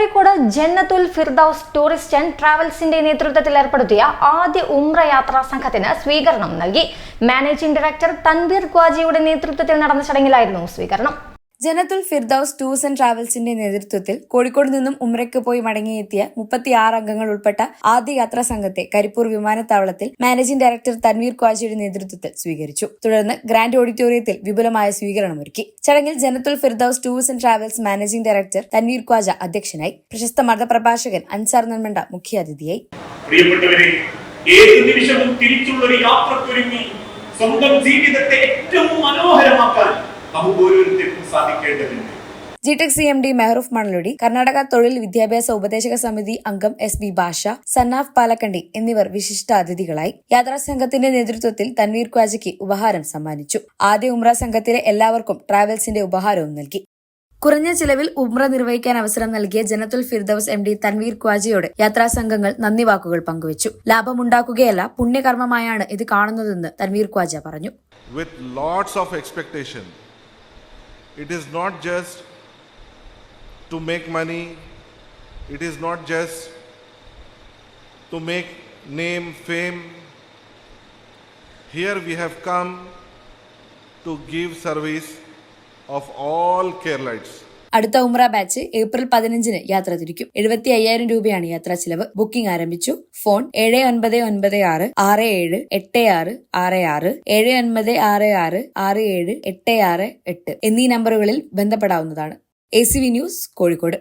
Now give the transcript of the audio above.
Kozhikode Jannatul Firdous tourist and ട്രാവൽസിന്റെ നേതൃത്വത്തിൽ ഏർപ്പെടുത്തിയ ആദ്യ ഉംറ യാത്രാ സംഘത്തിന് സ്വീകരണം നൽകി. മാനേജിംഗ് ഡയറക്ടർ തൻവീർ ഖ്വാജിയുടെ നേതൃത്വത്തിൽ നടന്ന ചടങ്ങിലായിരുന്നു സ്വീകരണം. ജന്നത്തുൽ ഫിർദൌസ് ടൂർസ് ആൻഡ് ട്രാവൽസിന്റെ നേതൃത്വത്തിൽ കോഴിക്കോട് നിന്നും ഉംറയ്ക്ക് പോയി മടങ്ങിയെത്തിയ 36 അംഗങ്ങൾ ഉൾപ്പെട്ട ആദ്യ യാത്രാ സംഘത്തെ കരിപ്പൂർ വിമാനത്താവളത്തിൽ മാനേജിംഗ് ഡയറക്ടർ തൻവീർ ഖ്വാജിയുടെ നേതൃത്വത്തിൽ സ്വീകരിച്ചു. തുടർന്ന് ഗ്രാൻഡ് ഓഡിറ്റോറിയത്തിൽ വിപുലമായ സ്വീകരണമൊരുക്കി. ചടങ്ങിൽ Jannathul Firdous tours and travels managing director Tanveer Khwaja അധ്യക്ഷനായി. പ്രശസ്ത മതപ്രഭാഷകൻ അൻസാർ നന്മണ്ട മുഖ്യാതിഥിയായി. ഏത് നിമിഷവും തിരിച്ചുള്ളൊരു യാത്രക്കൊരുങ്ങി സ്വന്തം ജീവിതത്തെ ഏറ്റവും മനോഹരമാക്കാൻ നമുക്ക് ഓരോരുത്തർക്കും സാധിക്കേണ്ടതുണ്ട്. ജിടെക് CMD മെഹറൂഫ് മണലുടി, കർണാടക തൊഴിൽ വിദ്യാഭ്യാസ ഉപദേശക സമിതി അംഗം SB ഭാഷ, സന്നാഫ് പാലക്കണ്ടി എന്നിവർ വിശിഷ്ട അതിഥികളായി. യാത്രാ സംഘത്തിന്റെ നേതൃത്വത്തിൽ തൻവീർ ഖ്വാജയ്ക്ക് ഉപഹാരം സമ്മാനിച്ചു. ആദ്യ ഉംറ സംഘത്തിലെ എല്ലാവർക്കും ട്രാവൽസിന്റെ ഉപഹാരവും നൽകി. കുറഞ്ഞ ചിലവിൽ ഉംറ നിർവഹിക്കാൻ അവസരം നൽകിയ ജന്നത്തുൽ ഫിർദൌസ് MD തൻവീർ ഖ്വാജിയോട് യാത്രാ സംഘങ്ങൾ നന്ദി വാക്കുകൾ പങ്കുവച്ചു. ലാഭമുണ്ടാക്കുകയല്ല, പുണ്യകർമ്മമായാണ് ഇത് കാണുന്നതെന്ന് തൻവീർ ഖ്വാജ പറഞ്ഞു. With lots of expectation. It is not just to make money. It is not just to make name, fame. Here we have come to give service of all Keralites. അടുത്ത ഉംറ ബാച്ച് ഏപ്രിൽ 15-ന് യാത്ര തിരിക്കും. 75,000 രൂപയാണ് യാത്രാ ചിലവ്. Booking ആരംഭിച്ചു. Phone 7996 678666 7966 678668 എന്നീ നമ്പറുകളിൽ ബന്ധപ്പെടാവുന്നതാണ്. ACV news, Kozhikode.